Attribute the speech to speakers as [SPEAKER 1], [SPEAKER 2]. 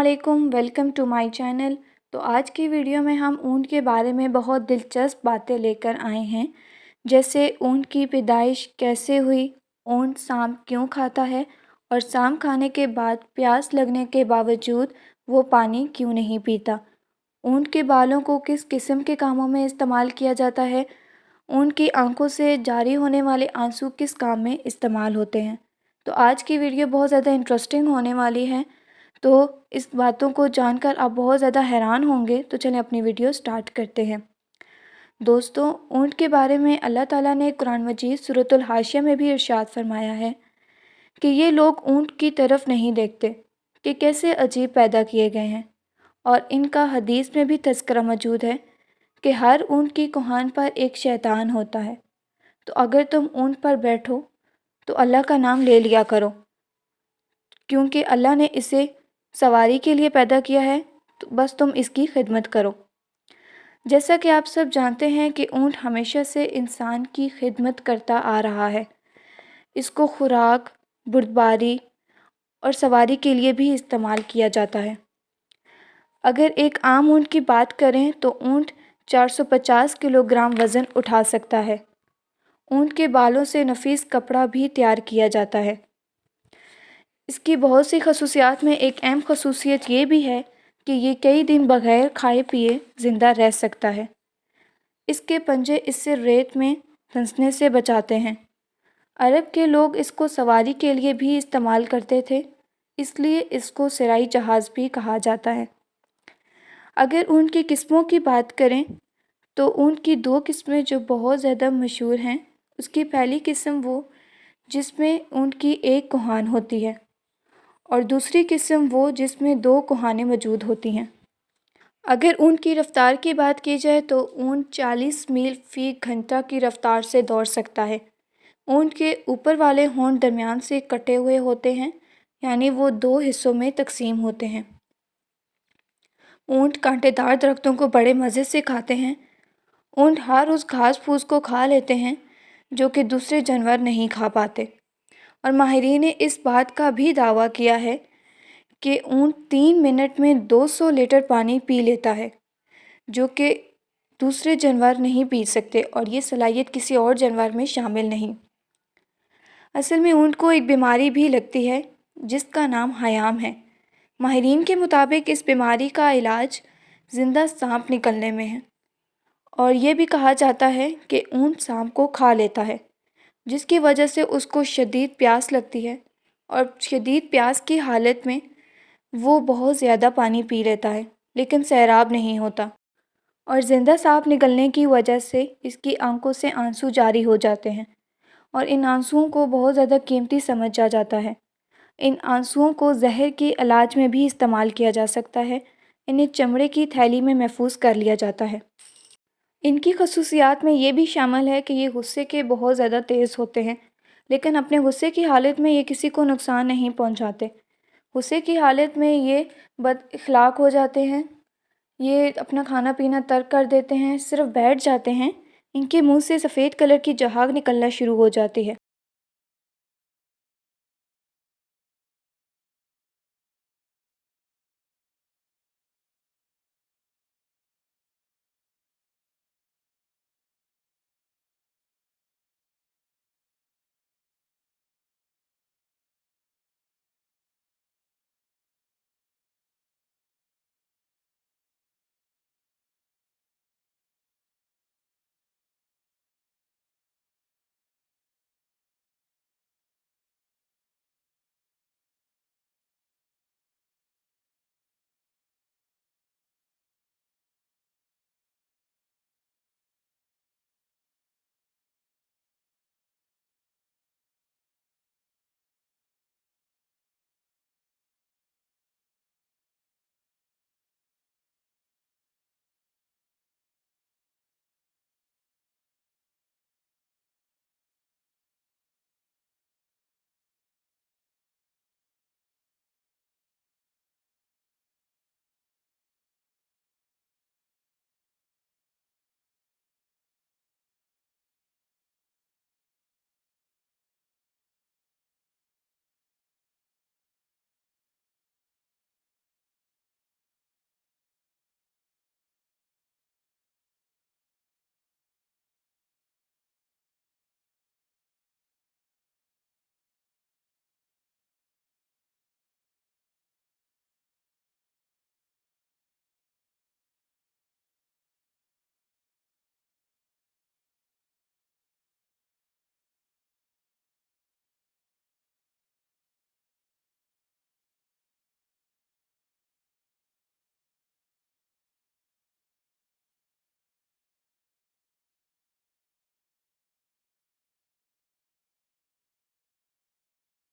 [SPEAKER 1] अस्सलामुअलैकुम, welcome to my channel. तो आज की वीडियो में हम ऊँट के बारे में बहुत दिलचस्प बातें लेकर आए हैं। जैसे ऊँट की पैदाइश कैसे हुई, ऊँट सांप क्यों खाता है और सांप खाने के बाद प्यास लगने के बावजूद वो पानी क्यों नहीं पीता। ऊँट के बालों को किस किस्म के कामों में इस्तेमाल किया जाता है। ऊँट की आंखों से जारी होने वाले आंसू किस काम में इस्तेमाल होते हैं। तो आज की वीडियो बहुत ज़्यादा इंटरेस्टिंग होने वाली है। तो इस बातों को जानकर आप बहुत ज़्यादा हैरान होंगे। तो चलें अपनी वीडियो स्टार्ट करते हैं। दोस्तों, ऊँट के बारे में अल्लाह ताला ने कुरान मजीद सूरतुल हाशिया में भी इरशाद फरमाया है कि ये लोग ऊँट की तरफ नहीं देखते कि कैसे अजीब पैदा किए गए हैं, और इनका हदीस में भी तज़किरा मौजूद है कि हर ऊँट की कोहान पर एक शैतान होता है। तो अगर तुम ऊँट पर बैठो तो अल्लाह का नाम ले लिया करो, क्योंकि अल्लाह ने इसे सवारी के लिए पैदा किया है। तो बस तुम इसकी खिदमत करो। जैसा कि आप सब जानते हैं कि ऊँट हमेशा से इंसान की खिदमत करता आ रहा है। इसको खुराक, बुर्दबारी और सवारी के लिए भी इस्तेमाल किया जाता है। अगर एक आम ऊँट की बात करें तो ऊँट 450 किलोग्राम वज़न उठा सकता है। ऊँट के बालों से नफीस कपड़ा भी तैयार किया जाता है। इसकी बहुत सी खसूसियात में एक अहम खसूसियत ये भी है कि ये कई दिन बग़ैर खाए पिए ज़िंदा रह सकता है। इसके पंजे इससे रेत में धंसने से बचाते हैं। अरब के लोग इसको सवारी के लिए भी इस्तेमाल करते थे, इसलिए इसको सराई जहाज़ भी कहा जाता है। अगर ऊँट की किस्मों की बात करें तो ऊँट की दो किस्में जो बहुत ज़्यादा मशहूर हैं। उसकी पहली किस्म वो जिसमें ऊँट की एक कोहान होती है, और दूसरी किस्म वो जिसमें दो कोहानें मौजूद होती हैं। अगर ऊँट की रफ़्तार की बात की जाए तो ऊँट 40 मील फ़ी घंटा की रफ़्तार से दौड़ सकता है। ऊँट के ऊपर वाले होंठ दरमियान से कटे हुए होते हैं, यानी वो दो हिस्सों में तकसीम होते हैं। ऊँट कांटेदार दरख्तों को बड़े मज़े से खाते हैं। ऊँट हर उस घास फूस को खा लेते हैं जो कि दूसरे जानवर नहीं खा पाते। और माहिरीन ने इस बात का भी दावा किया है कि ऊँट 3 मिनट में 200 लीटर पानी पी लेता है, जो कि दूसरे जानवर नहीं पी सकते, और ये सलाहियत किसी और जानवर में शामिल नहीं। असल में ऊँट को एक बीमारी भी लगती है जिसका नाम हयाम है। माहिरीन के मुताबिक इस बीमारी का इलाज ज़िंदा सांप निकलने में है, और ये भी कहा जाता है कि ऊँट सांप को खा लेता है, जिसकी वजह से उसको शदीद प्यास लगती है, और शदीद प्यास की हालत में वो बहुत ज़्यादा पानी पी लेता है, लेकिन सैराब नहीं होता। और ज़िंदा सांप निकलने की वजह से इसकी आंखों से आंसू जारी हो जाते हैं, और इन आंसुओं को बहुत ज़्यादा कीमती समझा जाता है। इन आंसुओं को जहर के इलाज में भी इस्तेमाल किया जा सकता है। इन्हें चमड़े की थैली में महफूज कर लिया जाता है। इनकी खसूसियात में ये भी शामिल है कि ये गुस्से के बहुत ज़्यादा तेज़ होते हैं, लेकिन अपने गुस्से की हालत में ये किसी को नुकसान नहीं पहुंचाते। गुस्से की हालत में ये बद इखलाक हो जाते हैं, ये अपना खाना पीना तर्क कर देते हैं, सिर्फ बैठ जाते हैं। इनके मुंह से सफ़ेद कलर की जहाग निकलना शुरू हो जाती है।